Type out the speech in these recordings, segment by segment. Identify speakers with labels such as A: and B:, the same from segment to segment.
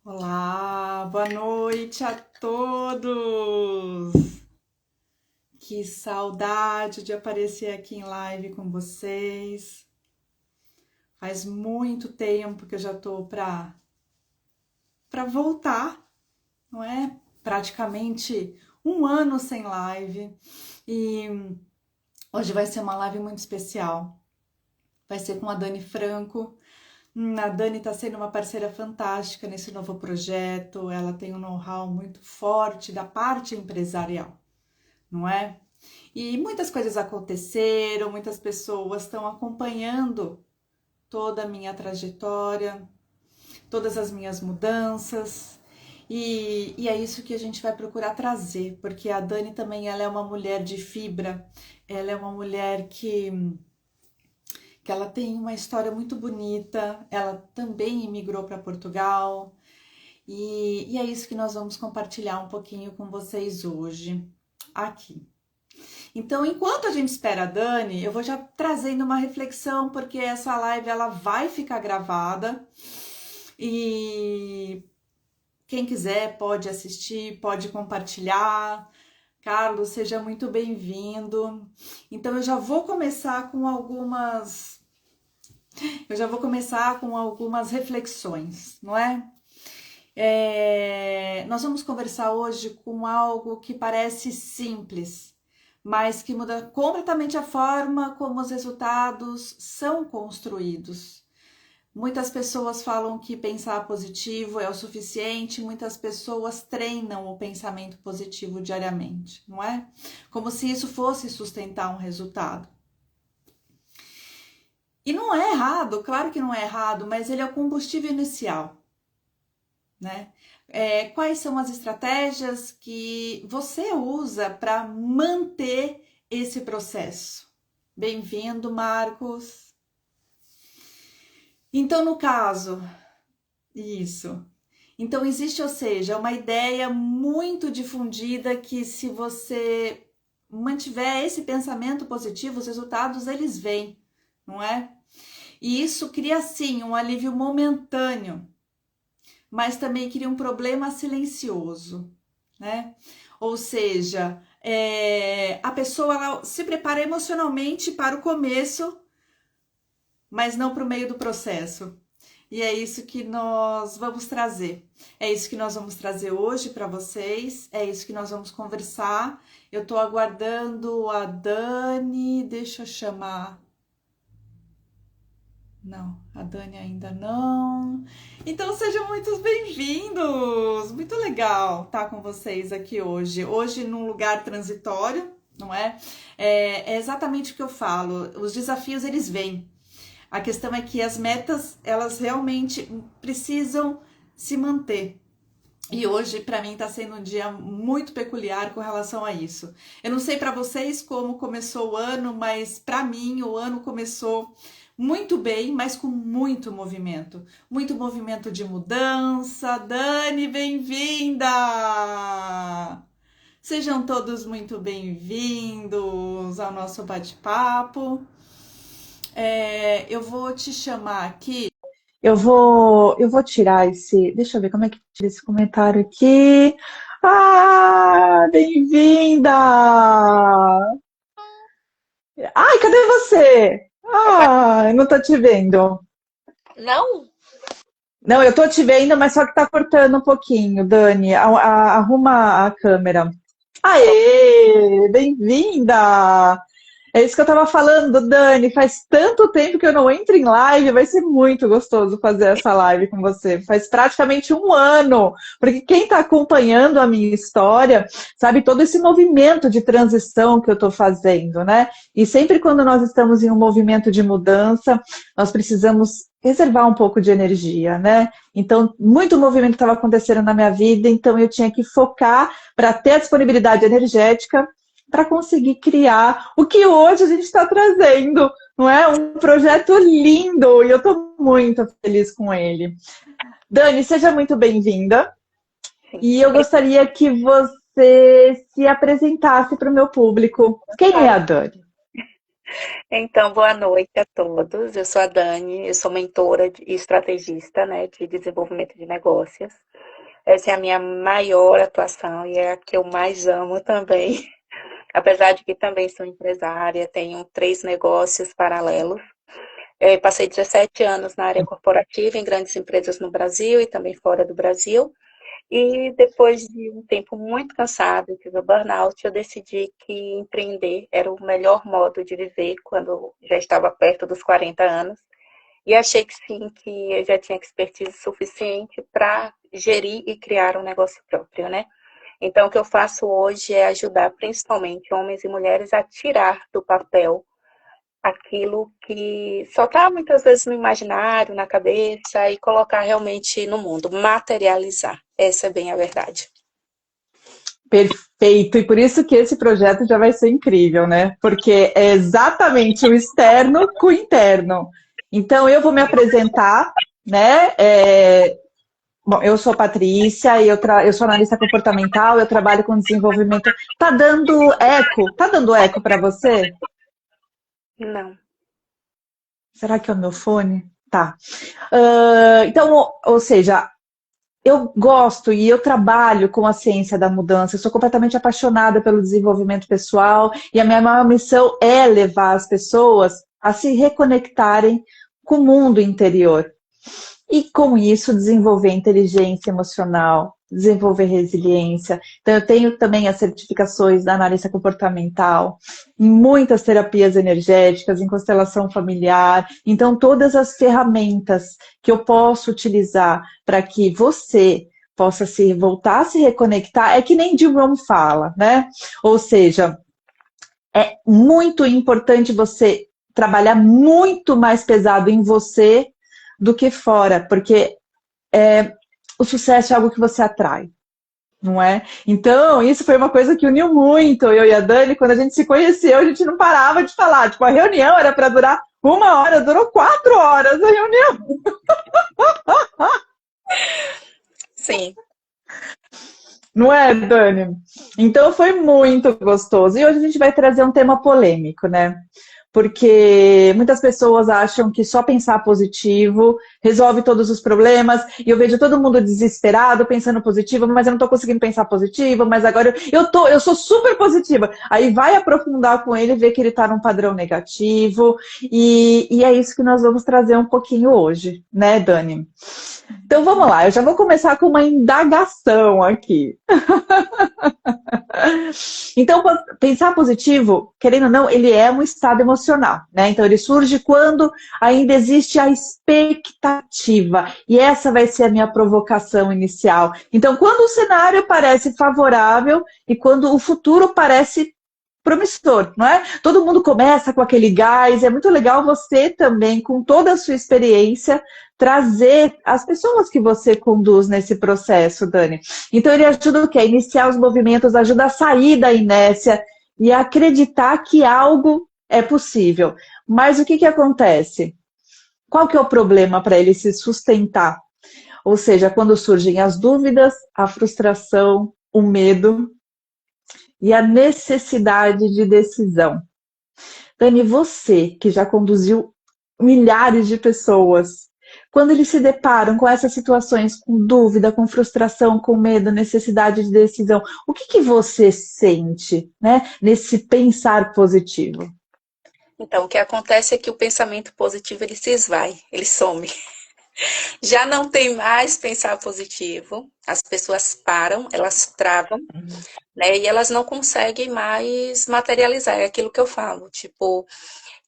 A: Olá, boa noite a todos! Que saudade de aparecer aqui em live com vocês. Faz muito tempo que eu já tô para voltar, não é? Praticamente um ano sem live. E hoje vai ser uma live muito especial. Vai ser com a Dani Franco. A Dani está sendo uma parceira fantástica nesse novo projeto. Ela tem um know-how muito forte da parte empresarial, não é? E muitas coisas aconteceram, muitas pessoas estão acompanhando toda a minha trajetória, todas as minhas mudanças. E é isso que a gente vai procurar trazer, porque a Dani também ela é uma mulher de fibra, ela é uma mulher que ela tem uma história muito bonita, ela também imigrou para Portugal, e é isso que nós vamos compartilhar um pouquinho com vocês hoje, aqui. Então, enquanto a gente espera a Dani, eu vou já trazendo uma reflexão, porque essa live ela vai ficar gravada, e quem quiser pode assistir, pode compartilhar. Carlos, seja muito bem-vindo. Então, eu já vou começar com algumas reflexões, não é? Nós vamos conversar hoje com algo que parece simples, mas que muda completamente a forma como os resultados são construídos. Muitas pessoas falam que pensar positivo é o suficiente, muitas pessoas treinam o pensamento positivo diariamente, não é? Como se isso fosse sustentar um resultado. E não é errado, claro que não é errado, mas ele é o combustível inicial, né? Quais são as estratégias que você usa para manter esse processo? Bem-vindo, Marcos. Então, no caso, isso. Então, existe, ou seja, uma ideia muito difundida que se você mantiver esse pensamento positivo, os resultados, eles vêm, não é? E isso cria, sim, um alívio momentâneo, mas também cria um problema silencioso, né? Ou seja, a pessoa ela se prepara emocionalmente para o começo, mas não para o meio do processo. E é isso que nós vamos trazer. É isso que nós vamos trazer hoje para vocês. É isso que nós vamos conversar. Eu estou aguardando a Dani. Deixa eu chamar. Não, a Dani ainda não. Então sejam muito bem-vindos. Muito legal estar com vocês aqui hoje. Hoje num lugar transitório, não é? É exatamente o que eu falo. Os desafios eles vêm. A questão é que as metas, elas realmente precisam se manter. E hoje, para mim, está sendo um dia muito peculiar com relação a isso. Eu não sei para vocês como começou o ano, mas para mim o ano começou muito bem, mas com muito movimento. Muito movimento de mudança. Dani, bem-vinda! Sejam todos muito bem-vindos ao nosso bate-papo. Eu vou te chamar aqui. Eu vou tirar esse. Deixa eu ver como é que tira esse comentário aqui. Ah, bem-vinda! Ai, cadê você? Ah, eu não tô te vendo.
B: Não?
A: Não, eu tô te vendo, mas só que tá cortando um pouquinho, Dani. Arruma a câmera. Aê, bem-vinda! É isso que eu tava falando, Dani. Faz tanto tempo que eu não entro em live, vai ser muito gostoso fazer essa live com você. Faz praticamente um ano, porque quem está acompanhando a minha história sabe todo esse movimento de transição que eu estou fazendo, né? E sempre quando nós estamos em um movimento de mudança, nós precisamos reservar um pouco de energia, né? Então, muito movimento estava acontecendo na minha vida, então eu tinha que focar para ter a disponibilidade energética para conseguir criar o que hoje a gente está trazendo, não é? Um projeto lindo e eu estou muito feliz com ele. Dani, seja muito bem-vinda e eu gostaria que você se apresentasse para o meu público. Quem é a Dani?
B: Então, boa noite a todos. Eu sou a Dani, eu sou mentora e estrategista, né, de desenvolvimento de negócios. Essa é a minha maior atuação e é a que eu mais amo também. Apesar de que também sou empresária, tenho 3 negócios paralelos. Passei 17 anos na área corporativa em grandes empresas no Brasil e também fora do Brasil. E depois de um tempo muito cansado, tive o burnout, eu decidi que empreender era o melhor modo de viver quando já estava perto dos 40 anos. E achei que sim, que eu já tinha expertise suficiente para gerir e criar um negócio próprio, né? Então, o que eu faço hoje é ajudar principalmente homens e mulheres a tirar do papel aquilo que só está muitas vezes no imaginário, na cabeça, e colocar realmente no mundo, materializar. Essa é bem a verdade.
A: Perfeito, e por isso que esse projeto já vai ser incrível, né? Porque é exatamente o externo com o interno. Então, eu vou me apresentar, né? Bom, eu sou Patrícia e eu sou analista comportamental, eu trabalho com desenvolvimento. Tá dando eco? Tá dando eco para você?
B: Não.
A: Será que é o meu fone? Tá. Então, ou seja, eu gosto e eu trabalho com a ciência da mudança, eu sou completamente apaixonada pelo desenvolvimento pessoal e a minha maior missão é levar as pessoas a se reconectarem com o mundo interior. E com isso desenvolver inteligência emocional, desenvolver resiliência. Então eu tenho também as certificações da analista comportamental, em muitas terapias energéticas, em constelação familiar. Então todas as ferramentas que eu posso utilizar para que você possa se voltar a se reconectar, é que nem Jim Rohn fala, né? Ou seja, é muito importante você trabalhar muito mais pesado em você do que fora, porque o sucesso é algo que você atrai, não é? Então, isso foi uma coisa que uniu muito eu e a Dani. Quando a gente se conheceu, a gente não parava de falar. Tipo, a reunião era para durar 1 hora, durou 4 horas a reunião.
B: Sim.
A: Não é, Dani? Então foi muito gostoso. E hoje a gente vai trazer um tema polêmico, né? Porque muitas pessoas acham que só pensar positivo resolve todos os problemas, e eu vejo todo mundo desesperado pensando positivo, mas eu não estou conseguindo pensar positivo, mas agora eu sou super positiva. Aí vai aprofundar com ele e ver que ele está num padrão negativo, e é isso que nós vamos trazer um pouquinho hoje, né, Dani? Então vamos lá, eu já vou começar com uma indagação aqui. Então, pensar positivo, querendo ou não, ele é um estado emocional, né? Então, ele surge quando ainda existe a expectativa. E essa vai ser a minha provocação inicial. Então, quando o cenário parece favorável e quando o futuro parece promissor, não é? Todo mundo começa com aquele gás, é muito legal você também, com toda a sua experiência, trazer as pessoas que você conduz nesse processo, Dani. Então ele ajuda o quê? A iniciar os movimentos, ajuda a sair da inércia e a acreditar que algo é possível. Mas o que que acontece? Qual que é o problema para ele se sustentar? Ou seja, quando surgem as dúvidas, a frustração, o medo e a necessidade de decisão. Dani, você que já conduziu milhares de pessoas, quando eles se deparam com essas situações, com dúvida, com frustração, com medo, necessidade de decisão, o que que você sente, né, nesse pensar positivo?
B: Então, o que acontece é que o pensamento positivo ele se esvai, ele some. Já não tem mais pensar positivo, as pessoas param, elas travam, né? E elas não conseguem mais materializar, é aquilo que eu falo. Tipo,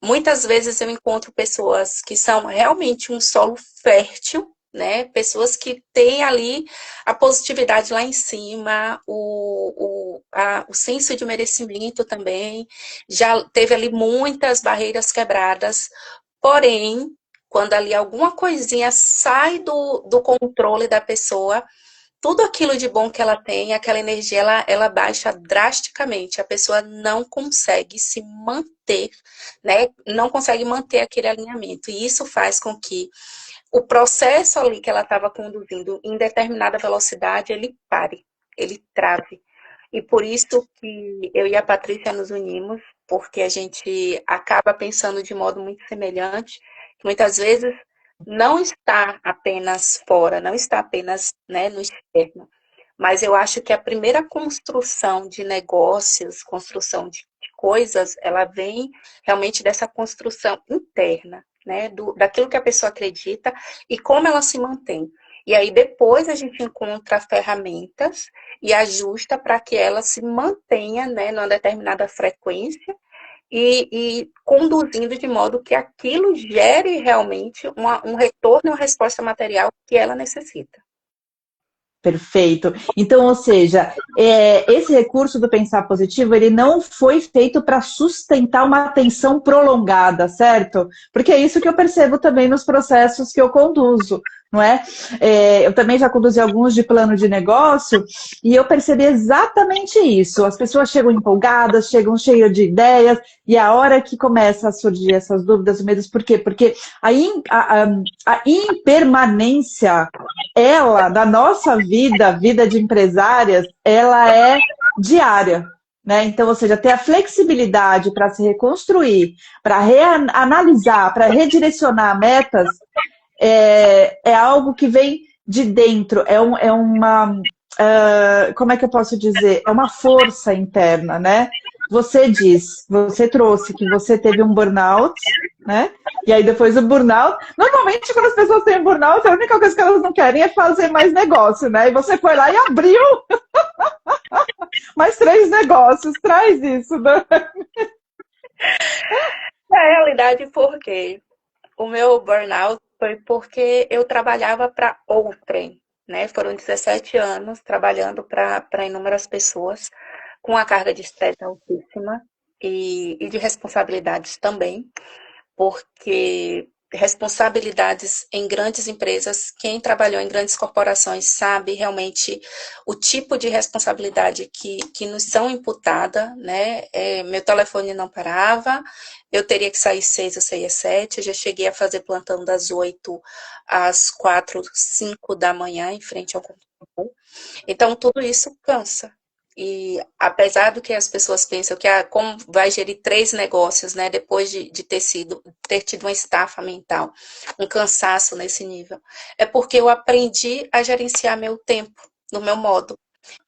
B: muitas vezes eu encontro pessoas que são realmente um solo fértil, né? Pessoas que têm ali a positividade lá em cima, o senso de merecimento também, já teve ali muitas barreiras quebradas, porém, quando ali alguma coisinha sai do controle da pessoa, tudo aquilo de bom que ela tem, aquela energia, ela baixa drasticamente. A pessoa não consegue se manter, né? Não consegue manter aquele alinhamento. E isso faz com que o processo ali que ela estava conduzindo em determinada velocidade, ele pare, ele trave. E por isso que eu e a Patrícia nos unimos porque a gente acaba pensando de modo muito semelhante, que muitas vezes não está apenas fora, não está apenas, né, no externo, mas eu acho que a primeira construção de negócios, construção de coisas, ela vem realmente dessa construção interna, né, daquilo que a pessoa acredita e como ela se mantém. E aí depois a gente encontra ferramentas e ajusta para que ela se mantenha, né, numa determinada frequência e conduzindo de modo que aquilo gere realmente um retorno e uma resposta material que ela necessita.
C: Perfeito. Então, ou seja, esse recurso do pensar positivo, ele não foi feito para sustentar uma atenção prolongada, certo? Porque é isso que eu percebo também nos processos que eu conduzo, não é? Eu também já conduzi alguns de plano de negócio e eu percebi exatamente isso. As pessoas chegam empolgadas, chegam cheias de ideias e a hora que começa a surgir essas dúvidas, medos, por quê? Porque a impermanência ela, da nossa vida, vida de empresárias, ela é diária, né? Então, ou seja, ter a flexibilidade para se reconstruir, para reanalisar, para redirecionar metas, é algo que vem de dentro, é uma, como é que eu posso dizer? É uma força interna, né? Você trouxe que você teve um burnout, né? E aí depois o burnout, normalmente quando as pessoas têm burnout, a única coisa que elas não querem é fazer mais negócio, né? E você foi lá e abriu mais 3 negócios, traz isso, né?
B: Na realidade, por quê? O meu burnout foi porque eu trabalhava para outrem, né? Foram 17 anos trabalhando para inúmeras pessoas, com a carga de estresse altíssima e de responsabilidades também, porque responsabilidades em grandes empresas, quem trabalhou em grandes corporações sabe realmente o tipo de responsabilidade que nos são imputada, né? Meu telefone não parava, eu teria que sair 6 ou sair 7, eu já cheguei a fazer plantão das 8 às 4, 5 da manhã em frente ao computador. Então, tudo isso cansa. E apesar do que as pessoas pensam que como vai gerir 3 negócios, né, depois de ter tido uma estafa mental, um cansaço nesse nível, é porque eu aprendi a gerenciar meu tempo no meu modo.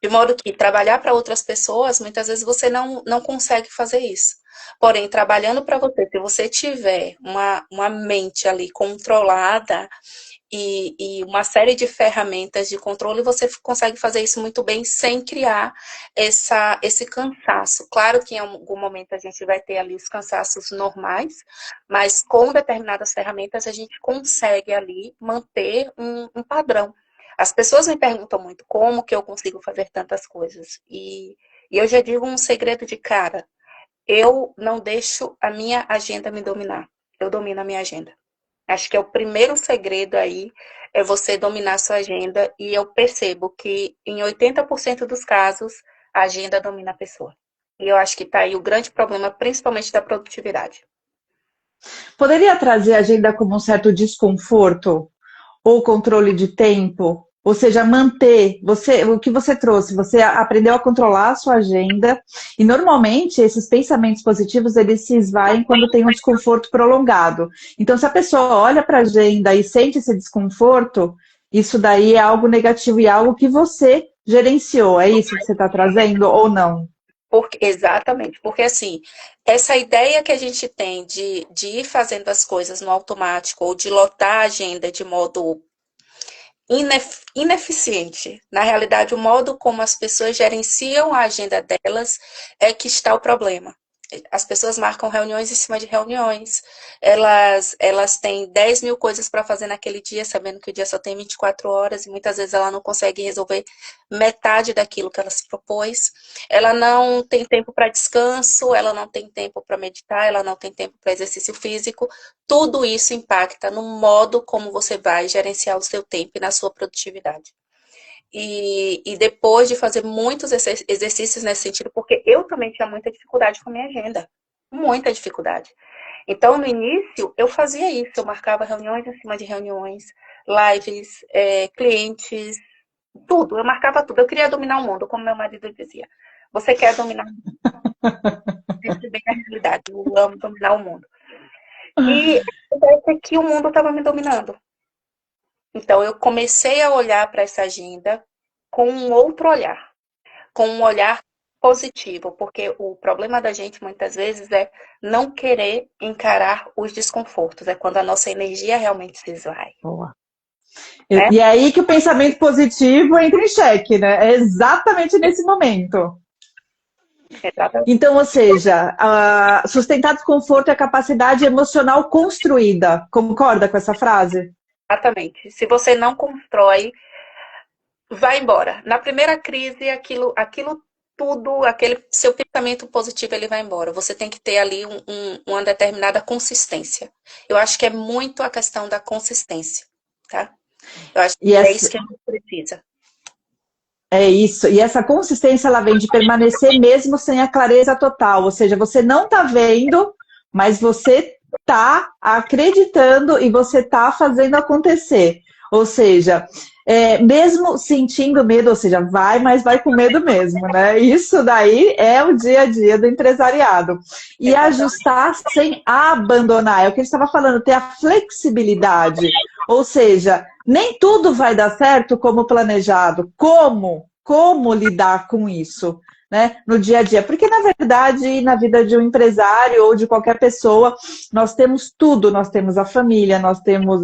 B: De modo que trabalhar para outras pessoas, muitas vezes você não consegue fazer isso. Porém, trabalhando para você, se você tiver uma mente ali controlada, e uma série de ferramentas de controle, você consegue fazer isso muito bem sem criar esse cansaço. Claro que em algum momento a gente vai ter ali os cansaços normais, mas com determinadas ferramentas a gente consegue ali manter um padrão. As pessoas me perguntam muito como que eu consigo fazer tantas coisas. E eu já digo um segredo de cara. Eu não deixo a minha agenda me dominar. Eu domino a minha agenda. Acho que é o primeiro segredo aí, é você dominar a sua agenda, e eu percebo que em 80% dos casos, a agenda domina a pessoa. E eu acho que está aí o grande problema, principalmente da produtividade.
C: Poderia trazer a agenda como um certo desconforto ou controle de tempo? Ou seja, manter o que você trouxe, você aprendeu a controlar a sua agenda e normalmente esses pensamentos positivos eles se esvaem quando tem um desconforto prolongado. Então, se a pessoa olha para a agenda e sente esse desconforto, isso daí é algo negativo e é algo que você gerenciou. É isso que você está trazendo ou não?
B: Exatamente, porque assim, essa ideia que a gente tem de ir fazendo as coisas no automático ou de lotar a agenda de modo ineficiente. Na realidade, o modo como as pessoas gerenciam a agenda delas é que está o problema. As pessoas marcam reuniões em cima de reuniões, elas têm 10 mil coisas para fazer naquele dia, sabendo que o dia só tem 24 horas e muitas vezes ela não consegue resolver metade daquilo que ela se propôs. Ela não tem tempo para descanso, ela não tem tempo para meditar, ela não tem tempo para exercício físico. Tudo isso impacta no modo como você vai gerenciar o seu tempo e na sua produtividade. E depois de fazer muitos exercícios nesse sentido, porque eu também tinha muita dificuldade com a minha agenda, muita dificuldade. Então, no início, eu fazia isso, eu marcava reuniões em cima de reuniões, lives, clientes, tudo, eu marcava tudo. Eu queria dominar o mundo, como meu marido dizia. Você quer dominar o mundo? sempre bem a realidade. Eu amo dominar o mundo. E acontece que o mundo estava me dominando. Então, eu comecei a olhar para essa agenda com um outro olhar, com um olhar positivo, porque o problema da gente muitas vezes é não querer encarar os desconfortos, é quando a nossa energia realmente se esvai.
C: Boa.
B: Né?
C: E é aí que o pensamento positivo entra em xeque, né? É exatamente nesse momento.
B: Exatamente.
C: Então, ou seja, sustentar desconforto é a capacidade emocional construída. Concorda com essa frase?
B: Exatamente. Se você não constrói, vai embora. Na primeira crise, aquilo tudo, aquele seu pensamento positivo, ele vai embora. Você tem que ter ali uma determinada consistência. Eu acho que é muito a questão da consistência, tá? Eu acho que é isso que a gente precisa.
C: É isso. E essa consistência, ela vem de permanecer mesmo sem a clareza total. Ou seja, você não está vendo, mas você está acreditando e você está fazendo acontecer. Ou seja, mesmo sentindo medo, ou seja, vai, mas vai com medo mesmo, né? Isso daí é o dia a dia do empresariado. E ajustar sem abandonar. É o que a gente estava falando, ter a flexibilidade. Ou seja, nem tudo vai dar certo como planejado. Como lidar com isso, né, no dia a dia? Porque, na verdade, na vida de um empresário ou de qualquer pessoa, nós temos tudo. Nós temos a família, nós temos,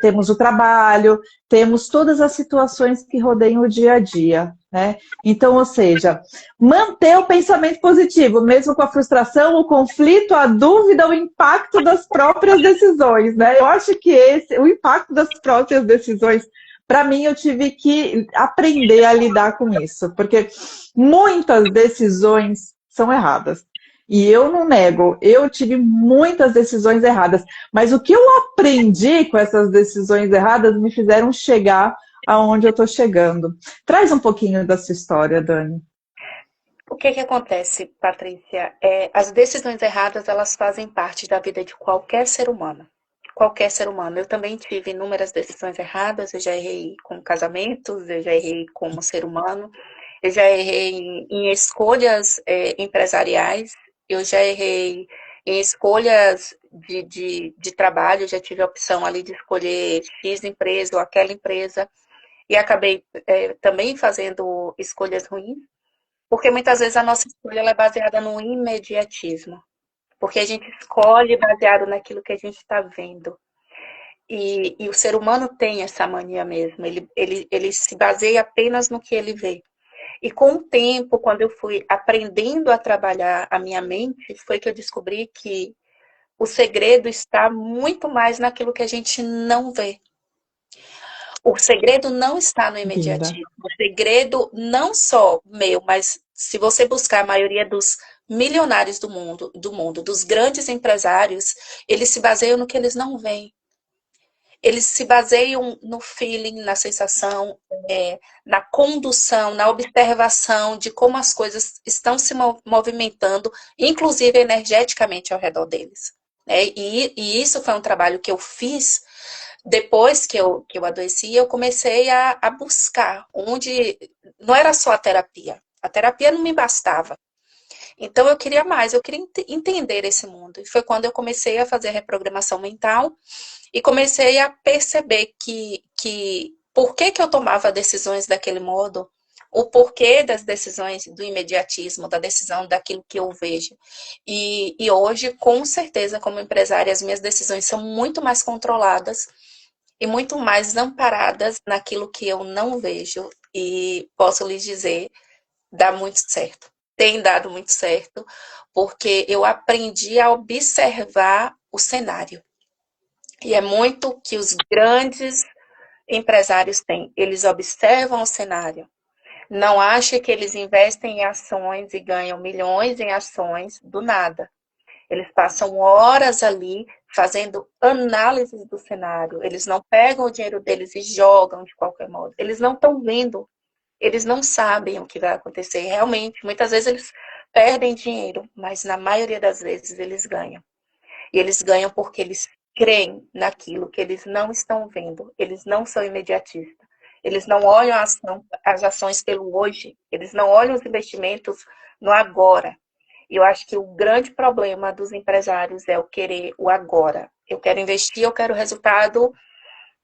C: temos o trabalho, temos todas as situações que rodeiam o dia a dia. Né? Então, ou seja, manter o pensamento positivo, mesmo com a frustração, o conflito, a dúvida, o impacto das próprias decisões. Né? Eu acho que o impacto das próprias decisões, para mim, eu tive que aprender a lidar com isso, porque muitas decisões são erradas. E eu não nego, eu tive muitas decisões erradas, mas o que eu aprendi com essas decisões erradas me fizeram chegar aonde eu estou chegando. Traz um pouquinho da sua história, Dani.
B: O que acontece, Patrícia? As decisões erradas, elas fazem parte da vida de qualquer ser humano. Qualquer ser humano. Eu também tive inúmeras decisões erradas, eu já errei com casamentos, eu já errei como ser humano, eu já errei em escolhas empresariais, eu já errei em escolhas de trabalho, já tive a opção ali de escolher X empresa ou aquela empresa, e acabei também fazendo escolhas ruins, porque muitas vezes a nossa escolha ela é baseada no imediatismo, porque a gente escolhe baseado naquilo que a gente está vendo. E o ser humano tem essa mania mesmo, ele se baseia apenas no que ele vê. E com o tempo, quando eu fui aprendendo a trabalhar a minha mente, foi que eu descobri que o segredo está muito mais naquilo que a gente não vê. O segredo não está no imediatismo. O segredo não só meu, mas se você buscar a maioria dos milionários do mundo, dos grandes empresários, eles se baseiam no que eles não veem. Eles se baseiam no feeling, na sensação, na condução, na observação de como as coisas estão se movimentando, inclusive energeticamente ao redor deles. E isso foi um trabalho que eu fiz depois que eu adoeci. Eu comecei a buscar onde não era só a terapia não me bastava. Então eu queria mais, eu queria entender esse mundo. E foi quando eu comecei a fazer reprogramação mental e comecei a perceber que por que eu tomava decisões daquele modo, o porquê das decisões do imediatismo, da decisão daquilo que eu vejo. E hoje, com certeza, como empresária, as minhas decisões são muito mais controladas e muito mais amparadas naquilo que eu não vejo. E posso lhes dizer, dá muito certo. Tem dado muito certo, porque eu aprendi a observar o cenário. E é muito que os grandes empresários têm. Eles observam o cenário. Não acha que eles investem em ações e ganham milhões em ações do nada. Eles passam horas ali fazendo análises do cenário. Eles não pegam o dinheiro deles e jogam de qualquer modo. Eles não estão vendo. Eles não sabem o que vai acontecer. Realmente, muitas vezes eles perdem dinheiro, mas na maioria das vezes eles ganham. E eles ganham porque eles creem naquilo que eles não estão vendo. Eles não são imediatistas. Eles não olham as ações pelo hoje. Eles não olham os investimentos no agora. E eu acho que o grande problema dos empresários é o querer o agora. Eu quero investir, eu quero resultado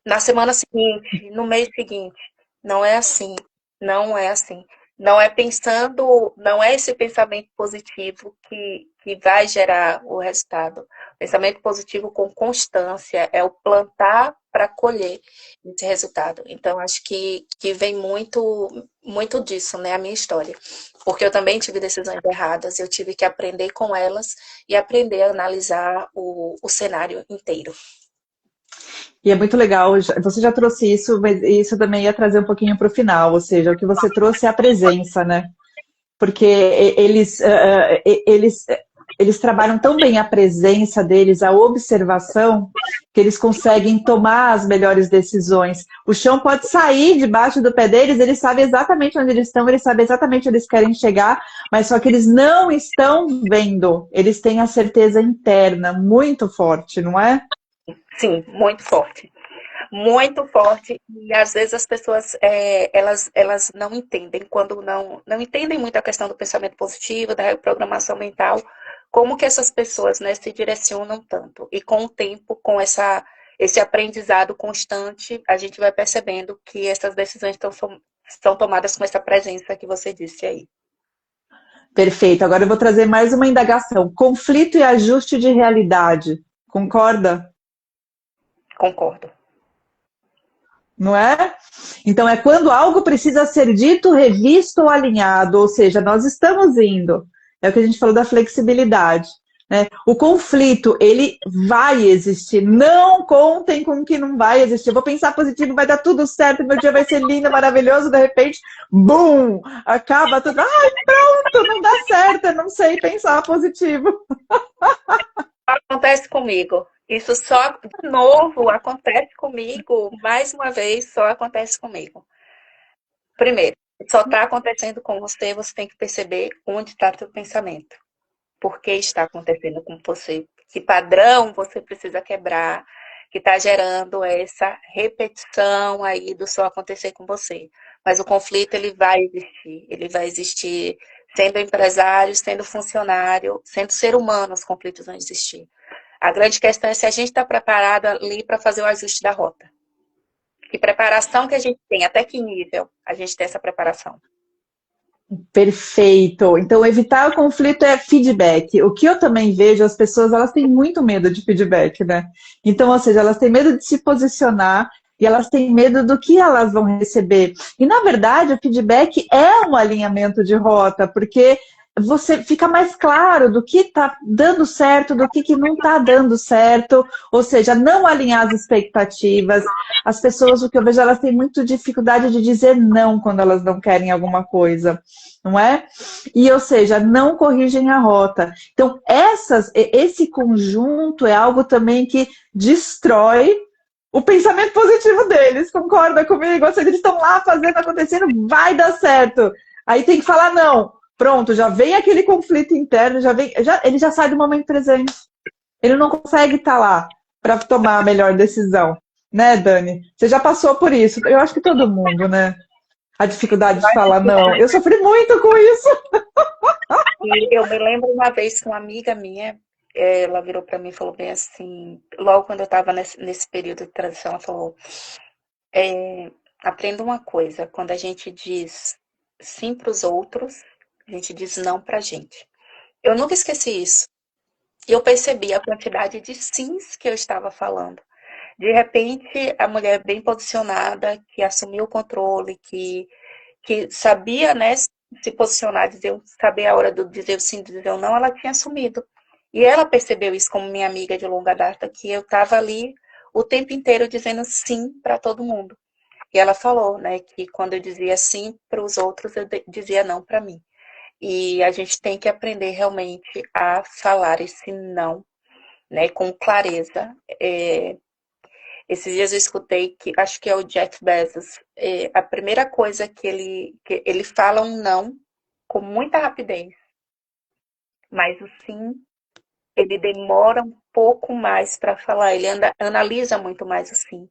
B: na semana seguinte, no mês seguinte. Não é assim. Não é assim. Não é pensando, não é esse pensamento positivo que vai gerar o resultado. Pensamento positivo com constância é o plantar para colher esse resultado. Então, acho que vem muito disso, né, a minha história. Porque eu também tive decisões erradas, eu tive que aprender com elas e aprender a analisar o cenário inteiro.
C: E é muito legal, você já trouxe isso, mas isso também ia trazer um pouquinho para o final, ou seja, o que você trouxe é a presença, né? Porque eles trabalham tão bem a presença deles, a observação, que eles conseguem tomar as melhores decisões. O chão pode sair debaixo do pé deles, eles sabem exatamente onde eles estão, eles sabem exatamente onde eles querem chegar, mas só que eles não estão vendo, eles têm a certeza interna muito forte, não é?
B: Sim, muito forte. Muito forte. E às vezes as pessoas elas não entendem, quando não entendem muito a questão do pensamento positivo, da reprogramação mental, como que essas pessoas, né, se direcionam tanto. E com o tempo, com esse aprendizado constante, a gente vai percebendo que essas decisões são tomadas com essa presença que você disse aí.
C: Perfeito. Agora eu vou trazer mais uma indagação. Conflito e ajuste de realidade. Concorda?
B: Concordo.
C: Não é? Então é quando algo precisa ser dito, revisto ou alinhado, ou seja, nós estamos indo. É o que a gente falou da flexibilidade. Né? O conflito, ele vai existir. Não contem com que não vai existir. Eu vou pensar positivo, vai dar tudo certo, meu dia vai ser lindo, maravilhoso, de repente, bum! Acaba tudo. Ai, pronto, não dá certo, eu não sei pensar positivo.
B: Acontece comigo. Isso só, de novo, acontece comigo. Mais uma vez, só acontece comigo. Primeiro, só está acontecendo com você, você tem que perceber onde está seu pensamento. Por que está acontecendo com você? Que padrão você precisa quebrar, que está gerando essa repetição aí do só acontecer com você. Mas o conflito, ele vai existir sendo empresário, sendo funcionário, sendo ser humano, os conflitos vão existir. A grande questão é se a gente está preparado ali para fazer o ajuste da rota. Que preparação que a gente tem, até que nível a gente tem essa preparação.
C: Perfeito. Então, evitar o conflito é feedback. O que eu também vejo, as pessoas, elas têm muito medo de feedback, né? Então, ou seja, elas têm medo de se posicionar e elas têm medo do que elas vão receber. E, na verdade, o feedback é um alinhamento de rota, porque você fica mais claro do que está dando certo, do que não está dando certo, ou seja, não alinhar as expectativas. As pessoas, o que eu vejo, elas têm muito dificuldade de dizer não quando elas não querem alguma coisa, não é? E, ou seja, não corrigem a rota. Então, esse conjunto é algo também que destrói o pensamento positivo deles, concorda comigo? Ou seja, eles estão lá fazendo, acontecendo, vai dar certo. Aí tem que falar não. Pronto, já vem aquele conflito interno, ele já sai do momento presente. Ele não consegue estar lá para tomar a melhor decisão. Né, Dani? Você já passou por isso. Eu acho que todo mundo, né? A dificuldade de falar não. Eu sofri muito com isso.
B: E eu me lembro uma vez que uma amiga minha, ela virou para mim e falou bem assim, logo quando eu estava nesse período de transição, ela falou, aprenda uma coisa, quando a gente diz sim para os outros, a gente diz não para a gente. Eu nunca esqueci isso. E eu percebi a quantidade de sims que eu estava falando. De repente, a mulher bem posicionada, que assumiu o controle, que sabia, né, se posicionar, saber a hora de dizer o sim, de dizer o não, ela tinha assumido. E ela percebeu isso como minha amiga de longa data, que eu estava ali o tempo inteiro dizendo sim para todo mundo. E ela falou, né, que quando eu dizia sim para os outros, eu dizia não para mim. E a gente tem que aprender realmente a falar esse não, né, com clareza. Esses dias eu escutei que, acho que é o Jeff Bezos, a primeira coisa que ele fala um não com muita rapidez, mas o sim, ele demora um pouco mais para falar, ele analisa muito mais o sim,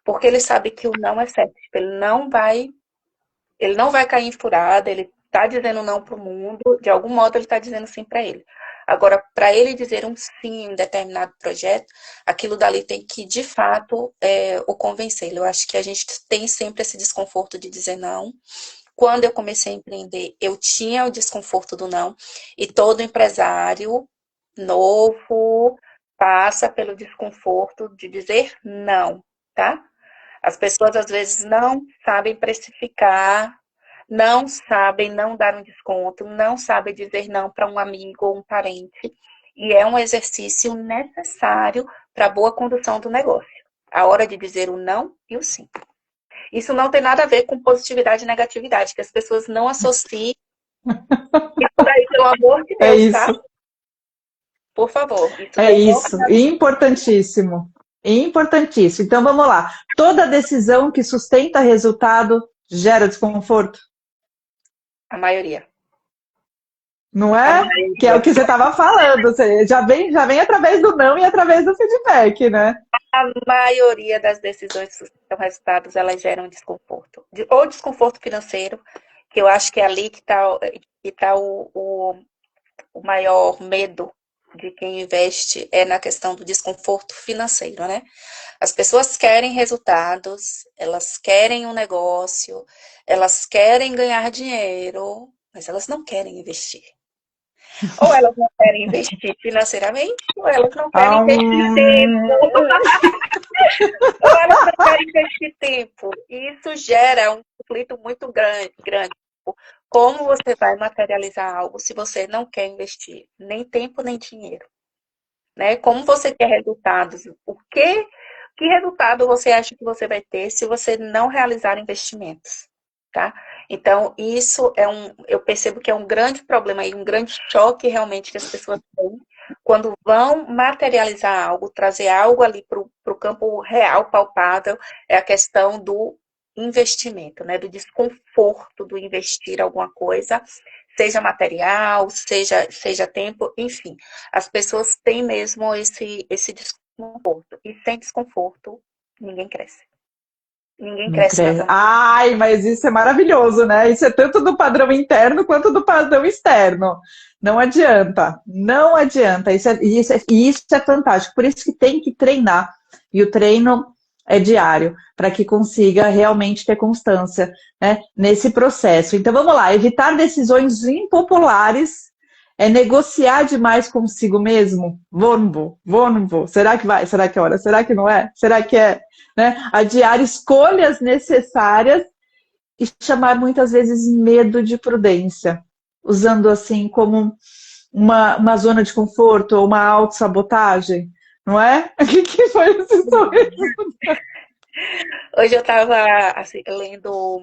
B: porque ele sabe que o não é certo, ele não vai cair em furada, ele está dizendo não para o mundo, de algum modo ele está dizendo sim para ele. Agora, para ele dizer um sim em determinado projeto, aquilo dali tem que, de fato, o convencê-lo. Eu acho que a gente tem sempre esse desconforto de dizer não. Quando eu comecei a empreender, eu tinha o desconforto do não, e todo empresário novo passa pelo desconforto de dizer não, tá? As pessoas às vezes não sabem precificar, não sabem não dar um desconto, não sabem dizer não para um amigo ou um parente. E é um exercício necessário para a boa condução do negócio. A hora de dizer o não e o sim. Isso não tem nada a ver com positividade e negatividade, que as pessoas não associem isso daí, pelo amor de
C: É
B: Deus, tá?
C: isso,
B: Por favor. Isso
C: é
B: daí não
C: isso. Importantíssimo. Importantíssimo. Então vamos lá. Toda decisão que sustenta resultado gera desconforto,
B: a maioria.
C: não
B: A
C: é? Que é o
B: maioria.
C: que você estava falando. Você já vem através do não e através do feedback, né?
B: A maioria das decisões que sustentam resultados, elas geram desconforto. Ou desconforto financeiro, que eu acho que é ali que tá o maior medo de quem investe, é na questão do desconforto financeiro, né? As pessoas querem resultados, elas querem um negócio, elas querem ganhar dinheiro, mas elas não querem investir. Ou elas não querem investir financeiramente, ou elas não querem investir tempo. Ou elas não querem investir tempo. E isso gera um conflito muito grande. Como você vai materializar algo se você não quer investir nem tempo nem dinheiro? Né? Como você quer resultados? Que resultado você acha que você vai ter se você não realizar investimentos? Tá? Então, eu percebo que é um grande problema e um grande choque realmente que as pessoas têm quando vão materializar algo, trazer algo ali para o campo real, palpável, é a questão do investimento, né? Do desconforto do investir alguma coisa, seja material, seja tempo, enfim. As pessoas têm mesmo esse desconforto. E sem desconforto, ninguém cresce. Ninguém
C: Não
B: cresce na
C: cresce.
B: economia.
C: Ai, mas isso é maravilhoso, né? Isso é tanto do padrão interno quanto do padrão externo. Não adianta, não adianta. Isso é fantástico. Por isso que tem que treinar. E o treino é diário, para que consiga realmente ter constância, né, nesse processo. Então vamos lá, evitar decisões impopulares é negociar demais consigo mesmo. Não vou. Será que vai? Será que é hora? Será que não é? Será que é? Né? Adiar escolhas necessárias e chamar muitas vezes medo de prudência, usando assim como uma zona de conforto ou uma autossabotagem, não é? O que foi esse sorriso?
B: Hoje eu estava assim, lendo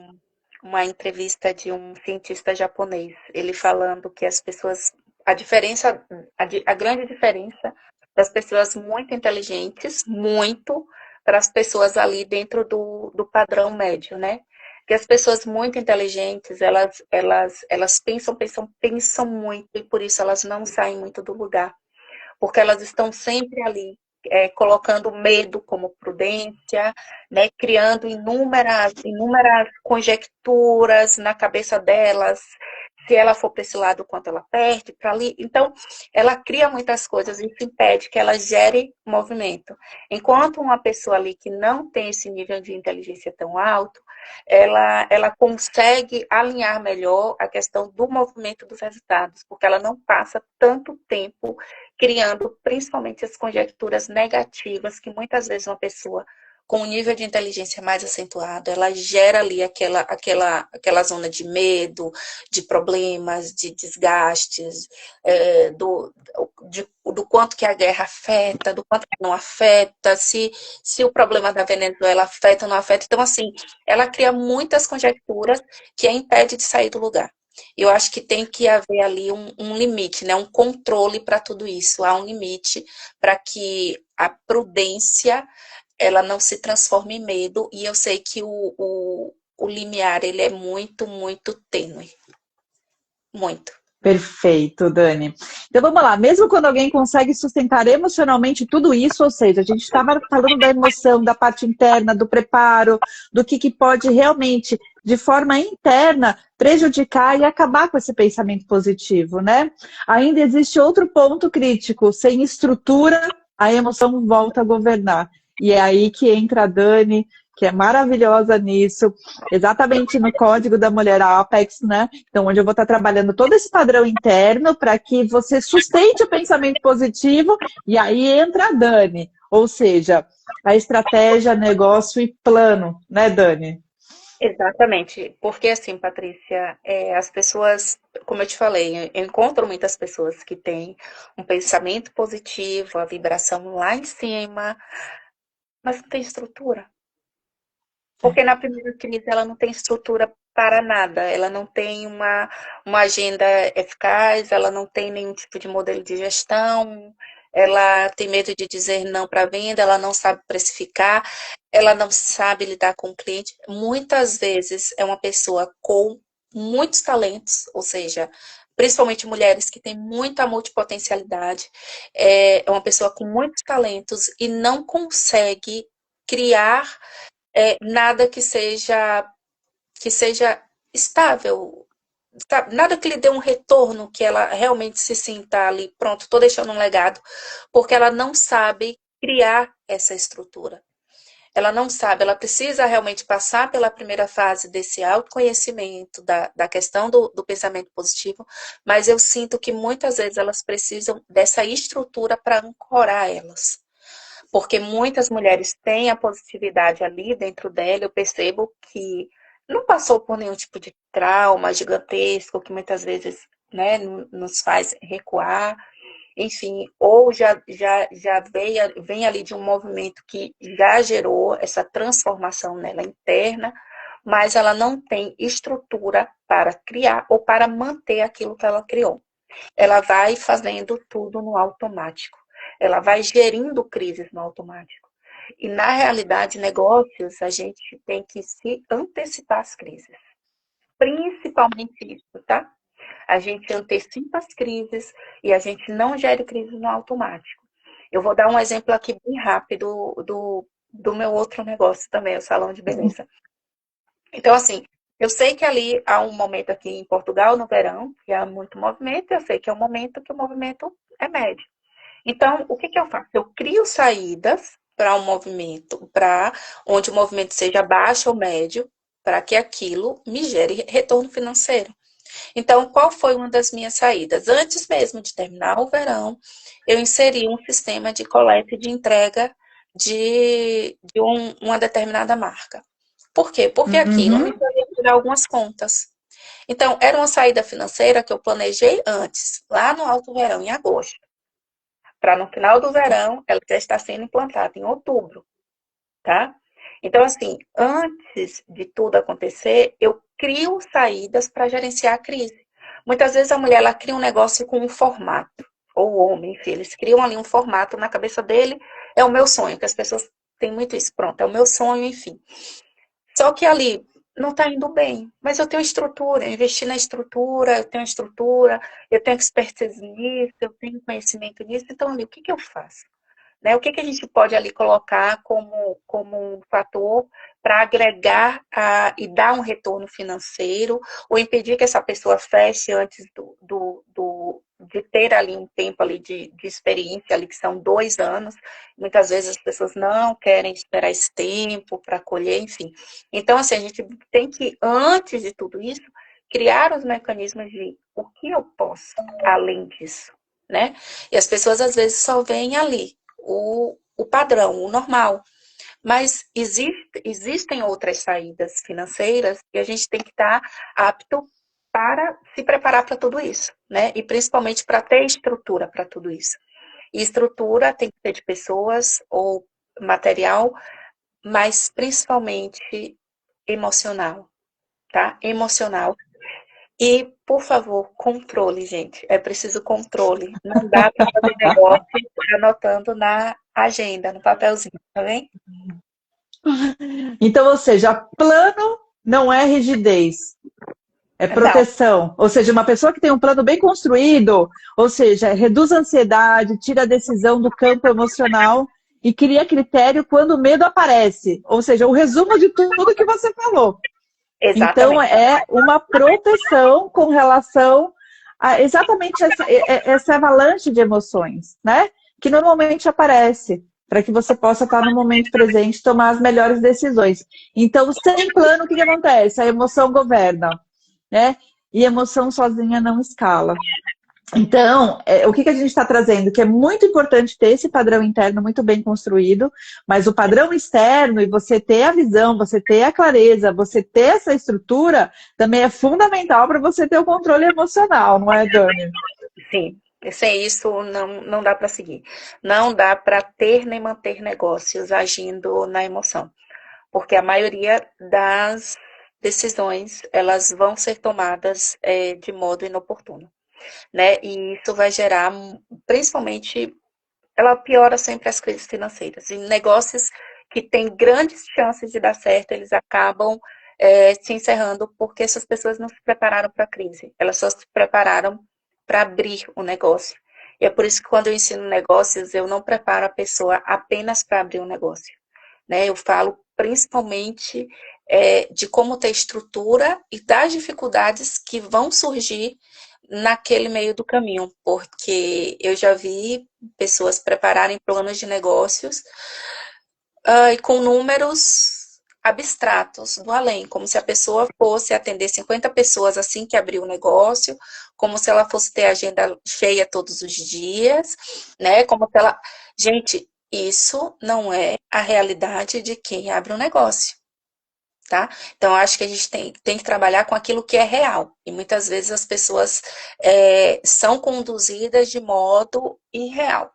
B: uma entrevista de um cientista japonês, ele falando que as pessoas, a grande diferença das pessoas muito inteligentes, muito, para as pessoas ali dentro do padrão médio, né? Que as pessoas muito inteligentes, elas pensam muito e por isso elas não saem muito do lugar, porque elas estão sempre ali, colocando medo como prudência, né, criando inúmeras conjecturas na cabeça delas, se ela for para esse lado, quanto ela perde, para ali. Então, ela cria muitas coisas e isso impede que ela gere movimento. Enquanto uma pessoa ali que não tem esse nível de inteligência tão alto, ela consegue alinhar melhor a questão do movimento dos resultados, porque ela não passa tanto tempo criando principalmente as conjecturas negativas que muitas vezes uma pessoa com um nível de inteligência mais acentuado, ela gera ali aquela zona de medo, de problemas, de desgastes, do quanto que a guerra afeta, do quanto que não afeta, se o problema da Venezuela afeta ou não afeta. Então, assim, ela cria muitas conjecturas que a impede de sair do lugar. Eu acho que tem que haver ali um limite, né? Um controle para tudo isso. Há um limite para que a prudência ela não se transforme em medo. E eu sei que o limiar ele é muito, muito tênue. Muito.
C: Perfeito, Dani. Então vamos lá, mesmo quando alguém consegue sustentar emocionalmente tudo isso, ou seja, a gente estava falando da emoção, da parte interna, do preparo, do que pode realmente, de forma interna, prejudicar e acabar com esse pensamento positivo, né? Ainda existe outro ponto crítico, sem estrutura, a emoção volta a governar. E é aí que entra a Dani, que é maravilhosa nisso, exatamente no código da mulher Apex, né? Então, onde eu vou estar trabalhando todo esse padrão interno para que você sustente o pensamento positivo, e aí entra a Dani, ou seja, a estratégia, negócio e plano, né, Dani?
B: Exatamente, porque assim, Patrícia, as pessoas, como eu te falei, eu encontro muitas pessoas que têm um pensamento positivo, a vibração lá em cima, mas não tem estrutura. Porque na primeira crise ela não tem estrutura para nada, ela não tem uma agenda eficaz, ela não tem nenhum tipo de modelo de gestão, ela tem medo de dizer não para a venda, ela não sabe precificar, ela não sabe lidar com o cliente. Muitas vezes é uma pessoa com muitos talentos, ou seja, principalmente mulheres que têm muita multipotencialidade, é uma pessoa com muitos talentos e não consegue criar nada que seja estável, nada que lhe dê um retorno, que ela realmente se sinta ali, pronto, estou deixando um legado, porque ela não sabe criar essa estrutura. Ela não sabe, ela precisa realmente passar pela primeira fase desse autoconhecimento, da questão do pensamento positivo, mas eu sinto que muitas vezes elas precisam dessa estrutura para ancorar elas. Porque muitas mulheres têm a positividade ali dentro dela, eu percebo que não passou por nenhum tipo de trauma gigantesco, que muitas vezes, né, nos faz recuar, enfim, ou já vem ali de um movimento que já gerou essa transformação nela interna, mas ela não tem estrutura para criar ou para manter aquilo que ela criou. Ela vai fazendo tudo no automático. Ela vai gerindo crises no automático. E, na realidade, negócios, a gente tem que se antecipar às crises. Principalmente isso, tá? A gente antecipa as crises e a gente não gera crises no automático. Eu vou dar um exemplo aqui bem rápido do meu outro negócio também, o salão de beleza. Então, assim, eu sei que ali há um momento aqui em Portugal, no verão, que há muito movimento, eu sei que é um momento que o movimento é médio. Então, o que eu faço? Eu crio saídas para um movimento, para onde o movimento seja baixo ou médio, para que aquilo me gere retorno financeiro. Então, qual foi uma das minhas saídas? Antes mesmo de terminar o verão, eu inseri um sistema de coleta e de entrega de uma determinada marca. Por quê? Porque aquilo me fazia tirar algumas contas. Então, era uma saída financeira que eu planejei antes, lá no alto verão, em agosto. Para no final do verão, ela já está sendo implantada em outubro, tá? Então, assim, antes de tudo acontecer, eu crio saídas para gerenciar a crise. Muitas vezes a mulher, ela cria um negócio com um formato, ou o homem, enfim, eles criam ali um formato na cabeça dele, é o meu sonho, que as pessoas têm muito isso, pronto, é o meu sonho, enfim. Só que ali não está indo bem, mas eu tenho estrutura, eu investi na estrutura, eu tenho estrutura, eu tenho expertise nisso, eu tenho conhecimento nisso, então ali, o que eu faço? Né? O que a gente pode ali colocar como um fator para agregar e dar um retorno financeiro, ou impedir que essa pessoa feche antes de ter ali um tempo ali de experiência, ali que são 2 anos. Muitas vezes as pessoas não querem esperar esse tempo para colher, enfim. Então, assim, a gente tem que, antes de tudo isso, criar os mecanismos de o que eu posso além disso, né? E as pessoas às vezes só veem ali o padrão, o normal. Mas existem outras saídas financeiras e a gente tem que estar apto para se preparar para tudo isso, né? E principalmente para ter estrutura para tudo isso. E estrutura tem que ser de pessoas ou material, mas principalmente emocional, tá? Emocional. E, por favor, controle, gente. É preciso controle. Não dá para fazer negócio anotando na agenda, no papelzinho, tá bem?
C: Então, ou seja, plano não é rigidez, É
B: Não,
C: proteção. Ou seja, uma pessoa que tem um plano bem construído, ou seja, reduz a ansiedade, tira a decisão do campo emocional e cria critério quando o medo aparece. Ou seja, o resumo de tudo que você falou. Então,
B: exatamente.
C: é uma proteção com relação a exatamente essa avalanche de emoções, né? Que normalmente aparece, para que você possa estar no momento presente e tomar as melhores decisões. Então, sem plano, o que acontece? A emoção governa, né? E emoção sozinha não escala. Então, o que a gente está trazendo? Que é muito importante ter esse padrão interno muito bem construído, mas o padrão externo e você ter a visão, você ter a clareza, você ter essa estrutura, também é fundamental para você ter o controle emocional, não é, Dani?
B: Sim, sem isso não dá para seguir. Não dá para ter nem manter negócios agindo na emoção, porque a maioria das decisões elas vão ser tomadas de modo inoportuno, né? E isso vai gerar, principalmente, ela piora sempre as crises financeiras. E negócios que têm grandes chances de dar certo, eles acabam se encerrando porque essas pessoas não se prepararam para a crise. Elas só se prepararam para abrir o negócio. E é por isso que quando eu ensino negócios, eu não preparo a pessoa apenas para abrir um negócio, né? Eu falo principalmente de como ter estrutura e das dificuldades que vão surgir naquele meio do caminho, porque eu já vi pessoas prepararem planos de negócios e com números abstratos do além, como se a pessoa fosse atender 50 pessoas assim que abriu o negócio, como se ela fosse ter agenda cheia todos os dias, né? Como se ela. Gente, isso não é a realidade de quem abre um negócio. Tá? Então, eu acho que a gente tem que trabalhar com aquilo que é real. E muitas vezes as pessoas são conduzidas de modo irreal.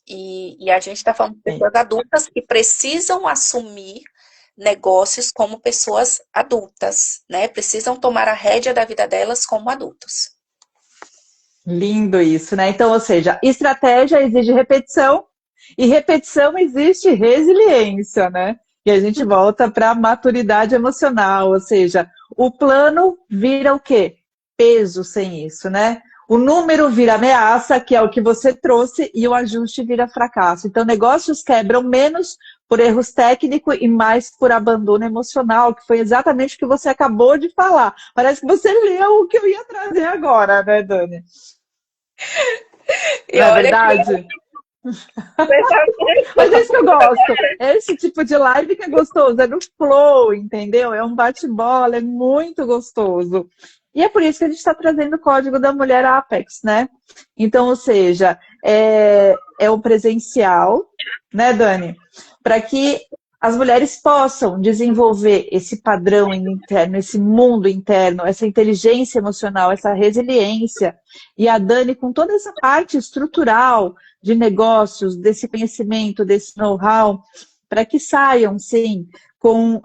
B: E a gente está falando de pessoas adultas que precisam assumir negócios como pessoas adultas, né? Precisam tomar a rédea da vida delas como adultos.
C: Lindo isso, né? Então, ou seja, estratégia exige repetição e repetição existe resiliência, né? E a gente volta para a maturidade emocional, ou seja, o plano vira o quê? Peso sem isso, né? O número vira ameaça, que é o que você trouxe, e o ajuste vira fracasso. Então, negócios quebram menos por erros técnicos e mais por abandono emocional, que foi exatamente o que você acabou de falar. Parece que você leu o que eu ia trazer agora, né, Dani?
B: E
C: Não é
B: olha que
C: verdade? Mas é isso que eu gosto. É esse tipo de live que é gostoso, é no flow, entendeu? É um bate-bola, é muito gostoso. E é por isso que a gente está trazendo o código da mulher Apex, né? Então, ou seja, é o presencial, né, Dani? Para que as mulheres possam desenvolver esse padrão interno, esse mundo interno, essa inteligência emocional, essa resiliência. E a Dani, com toda essa parte estrutural de negócios, desse conhecimento, desse know-how, para que saiam, sim, com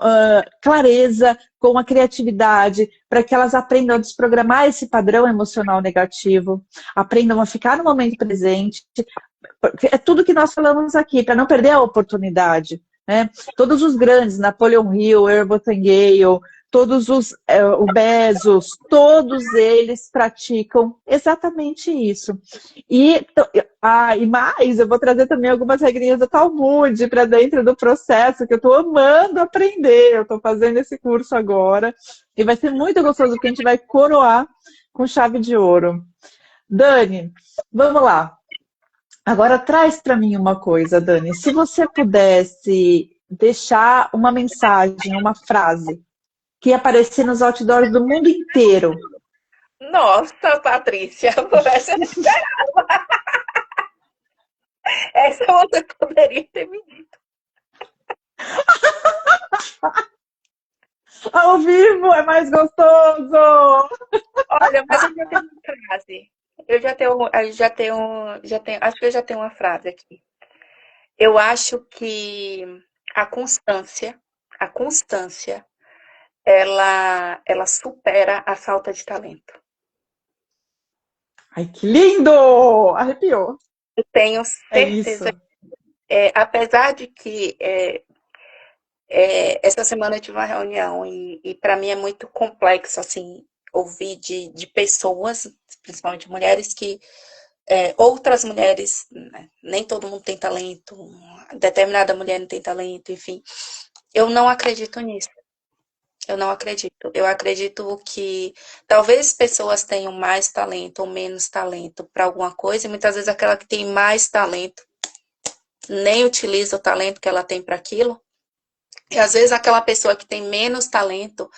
C: clareza, com a criatividade, para que elas aprendam a desprogramar esse padrão emocional negativo, aprendam a ficar no momento presente. É tudo que nós falamos aqui, para não perder a oportunidade. Né? Todos os grandes, Napoleon Hill, Herbert todos o Bezos, todos eles praticam exatamente isso. E mais, eu vou trazer também algumas regrinhas do Talmud para dentro do processo, que eu estou amando aprender. Eu estou fazendo esse curso agora. E vai ser muito gostoso, porque a gente vai coroar com chave de ouro. Dani, vamos lá. Agora traz para mim uma coisa, Dani. Se você pudesse deixar uma mensagem, uma frase que ia aparecer nos outdoors do mundo inteiro.
B: Nossa, Patrícia, essa eu não esperava. Essa você poderia ter me dito.
C: Ao vivo é mais gostoso!
B: Olha, mas eu já tenho uma frase. Acho que eu já tenho uma frase aqui. Eu acho que a constância, ela supera a falta de talento.
C: Ai, que lindo! Arrepiou.
B: Eu tenho
C: É isso.
B: certeza. Apesar de que essa semana eu tive uma reunião e para mim é muito complexo, assim, ouvi de pessoas, principalmente mulheres, que outras mulheres, né, nem todo mundo tem talento, determinada mulher não tem talento, enfim. Eu não acredito nisso. Eu não acredito. Eu acredito que talvez pessoas tenham mais talento ou menos talento para alguma coisa, e muitas vezes aquela que tem mais talento nem utiliza o talento que ela tem para aquilo. E às vezes aquela pessoa que tem menos talento,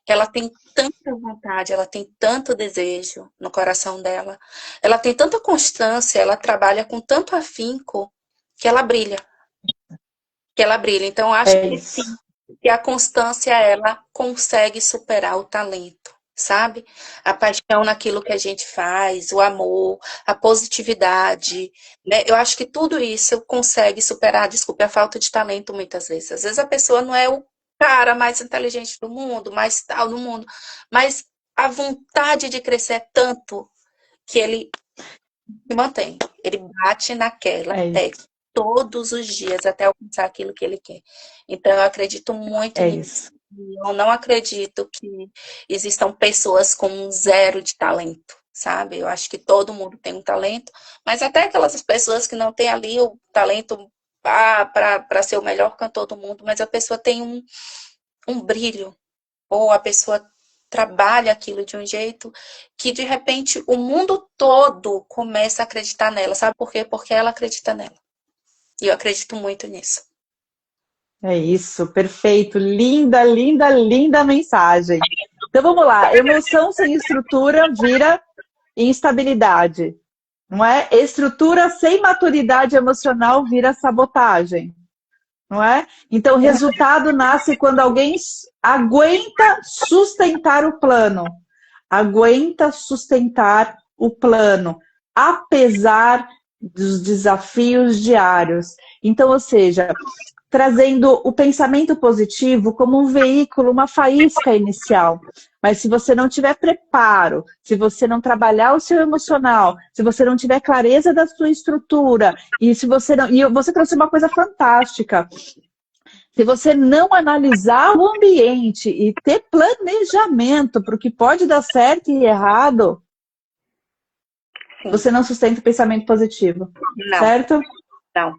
B: ela tem tanta vontade, ela tem tanto desejo no coração dela, ela tem tanta constância, ela trabalha com tanto afinco que ela brilha. Então, acho
C: É
B: que
C: isso.
B: sim, que a constância, ela consegue superar o talento, sabe? A paixão naquilo que a gente faz, o amor, a positividade, né? Eu acho que tudo isso consegue superar, desculpe, a falta de talento muitas vezes. Às vezes a pessoa não é o cara mais inteligente do mundo, mais tal do mundo, mas a vontade de crescer é tanto que ele se mantém. Ele bate naquela
C: É
B: tecla
C: isso.
B: todos os dias até alcançar aquilo que ele quer. Então, eu acredito muito
C: É
B: nisso.
C: isso.
B: Eu não acredito que existam pessoas com zero de talento, sabe? Eu acho que todo mundo tem um talento, mas até aquelas pessoas que não têm ali o talento para ser o melhor cantor do mundo, mas a pessoa tem um brilho, ou a pessoa trabalha aquilo de um jeito que, de repente, o mundo todo começa a acreditar nela. Sabe por quê? Porque ela acredita nela. E eu acredito muito nisso.
C: É isso, perfeito. Linda, linda, linda mensagem. Então vamos lá. Emoção sem estrutura vira instabilidade, não é? Estrutura sem maturidade emocional vira sabotagem, não é? Então, o resultado nasce quando alguém aguenta sustentar o plano. Aguenta sustentar o plano, apesar dos desafios diários. Então, ou seja, trazendo o pensamento positivo como um veículo, uma faísca inicial. Mas se você não tiver preparo, se você não trabalhar o seu emocional, se você não tiver clareza da sua estrutura, e se você não. E você trouxe uma coisa fantástica. Se você não analisar o ambiente e ter planejamento para o que pode dar certo e errado,
B: Sim.
C: você não sustenta o pensamento positivo.
B: Não,
C: certo?
B: não.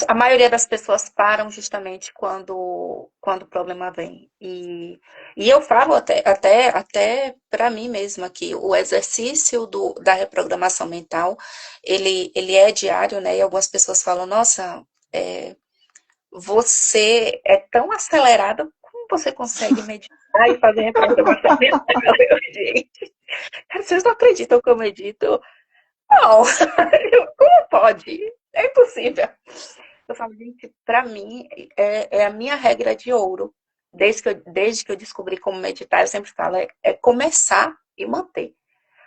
B: A maioria das pessoas param justamente quando o problema vem. E eu falo até para mim mesma que o exercício da reprogramação mental, ele é diário, né? E algumas pessoas falam, nossa, você é tão acelerada, como você consegue meditar e fazer reprogramação mental? Gente, cara, vocês não acreditam que eu medito? Não, como pode? É impossível. Eu falo, gente, pra mim é a minha regra de ouro. Desde que eu descobri como meditar, eu sempre falo, é começar e manter.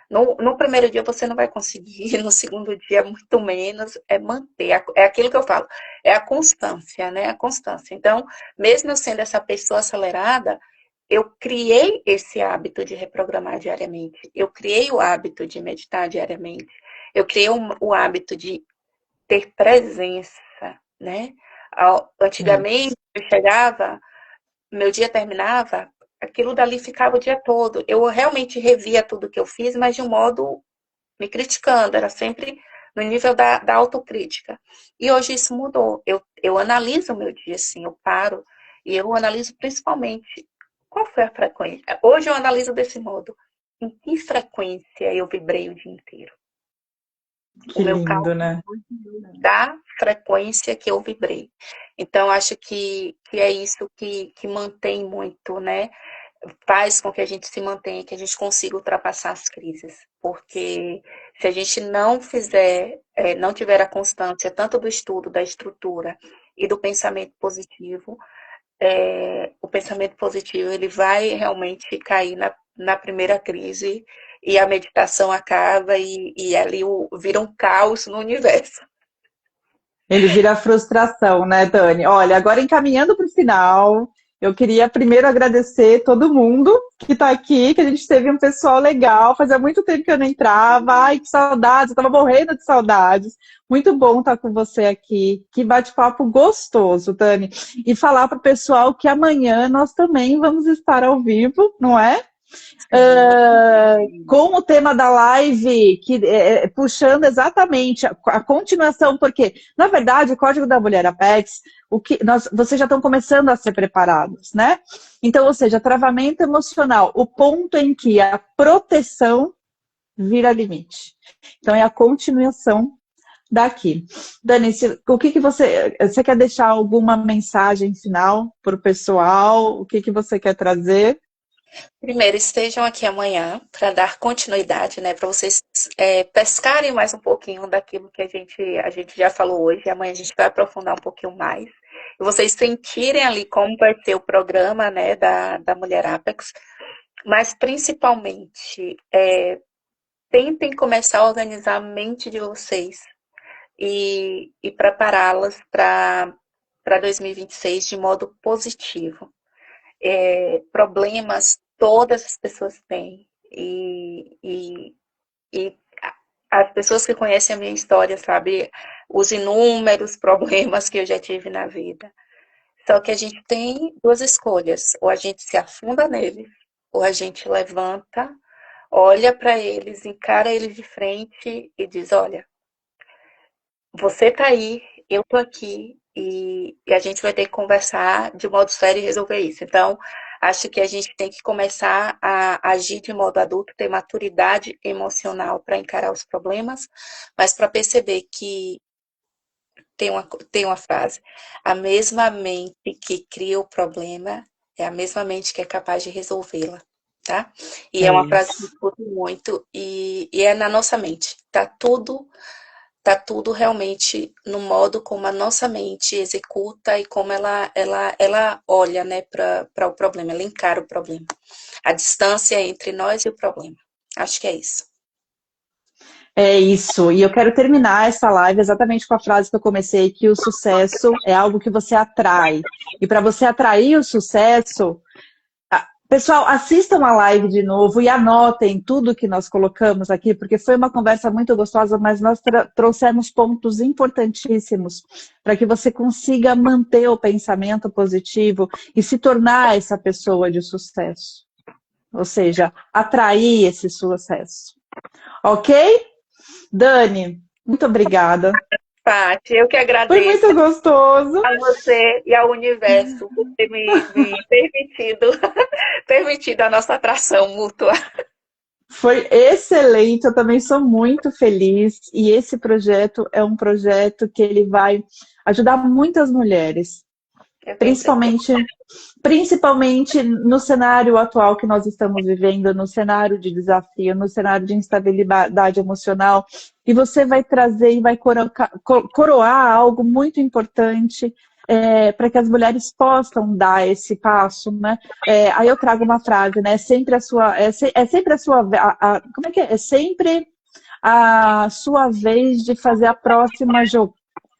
B: No primeiro dia você não vai conseguir, no segundo dia muito menos, é manter. É aquilo que eu falo, é a constância, né? A constância. Então, mesmo eu sendo essa pessoa acelerada, eu criei esse hábito de reprogramar diariamente. Eu criei o hábito de meditar diariamente. Eu criei o hábito de ter presença, né? Antigamente, eu chegava, meu dia terminava, aquilo dali ficava o dia todo. Eu realmente revia tudo que eu fiz, mas de um modo me criticando, era sempre no nível da autocrítica. E hoje isso mudou. Eu analiso o meu dia, assim, eu paro e eu analiso principalmente qual foi a frequência. Hoje eu analiso desse modo. Em que frequência eu vibrei o dia inteiro?
C: Que
B: O meu
C: lindo,
B: cálculo
C: né?
B: da frequência que eu vibrei. Então, acho que é isso que mantém muito, né? Faz com que a gente se mantenha, que a gente consiga ultrapassar as crises. Porque se a gente não fizer, não tiver a constância tanto do estudo, da estrutura e do pensamento positivo, o pensamento positivo ele vai realmente cair na primeira crise e a meditação acaba e ali vira um caos no universo.
C: Ele vira frustração, né, Dani? Olha, agora encaminhando para o final, eu queria primeiro agradecer todo mundo que está aqui, que a gente teve um pessoal legal. Fazia muito tempo que eu não entrava. Ai, que saudades, eu estava morrendo de saudades. Muito bom estar com você aqui. Que bate-papo gostoso, Dani. E falar para o pessoal que amanhã nós também vamos estar ao vivo, não é? com o tema da live, que puxando exatamente a continuação, porque, na verdade, o Código da Mulher Apex, vocês já estão começando a ser preparados, né? Então, ou seja, travamento emocional, o ponto em que a proteção vira limite. Então, é a continuação daqui. Dani, o que você quer deixar alguma mensagem final para o pessoal? O que você quer trazer?
B: Primeiro, estejam aqui amanhã para dar continuidade, né? Para vocês pescarem mais um pouquinho daquilo que a gente já falou hoje. Amanhã a gente vai aprofundar um pouquinho mais. E vocês sentirem ali como vai ser o programa, né, da Mulher Apex. Mas, principalmente, tentem começar a organizar a mente de vocês e prepará-las para 2026 de modo positivo. Problemas todas as pessoas têm e as pessoas que conhecem a minha história sabem os inúmeros problemas que eu já tive na vida. Só que a gente tem duas escolhas: ou a gente se afunda neles, ou a gente levanta, olha para eles, encara eles de frente e diz: olha, você tá aí, eu tô aqui, e a gente vai ter que conversar de modo sério e resolver isso. Então, acho que a gente tem que começar a agir de modo adulto, ter maturidade emocional para encarar os problemas, mas para perceber que tem uma frase: a mesma mente que cria o problema é a mesma mente que é capaz de resolvê-la, tá? E é uma frase que eu escuto muito, e é na nossa mente. Tá tudo realmente no modo como a nossa mente executa e como ela olha, né, para o problema, ela encara o problema. A distância entre nós e o problema. Acho que é isso.
C: É isso, e eu quero terminar essa live exatamente com a frase que eu comecei, que o sucesso é algo que você atrai. E para você atrair o sucesso, pessoal, assistam a live de novo e anotem tudo que nós colocamos aqui, porque foi uma conversa muito gostosa, mas nós trouxemos pontos importantíssimos para que você consiga manter o pensamento positivo e se tornar essa pessoa de sucesso. Ou seja, atrair esse sucesso. Ok? Dani, muito obrigada.
B: Paty, eu que agradeço.
C: Foi muito gostoso.
B: A você e ao universo por ter me permitido a nossa atração mútua.
C: Foi excelente, eu também sou muito feliz. E esse projeto é um projeto que ele vai ajudar muitas mulheres. Principalmente no cenário atual que nós estamos vivendo, no cenário de desafio, no cenário de instabilidade emocional, e você vai trazer e vai coroar algo muito importante para que as mulheres possam dar esse passo, né? Aí eu trago uma frase, né? É sempre a sua vez de fazer a próxima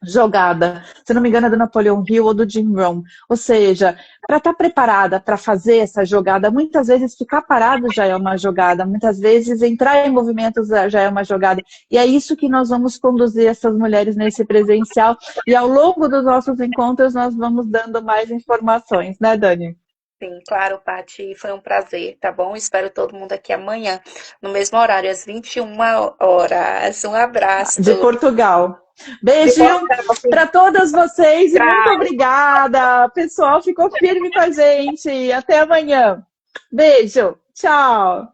C: jogada. Se não me engano, é do Napoleon Hill ou do Jim Rohn. Ou seja, para estar preparada para fazer essa jogada, muitas vezes ficar parado já é uma jogada, muitas vezes entrar em movimentos já é uma jogada. E é isso que nós vamos conduzir essas mulheres nesse presencial. E ao longo dos nossos encontros, nós vamos dando mais informações, né, Dani?
B: Sim, claro, Paty, foi um prazer, tá bom? Espero todo mundo aqui amanhã, no mesmo horário, às 21h. Um abraço.
C: De Portugal. Beijinho para todas vocês e muito obrigada. O pessoal ficou firme com a gente. Até amanhã. Beijo. Tchau.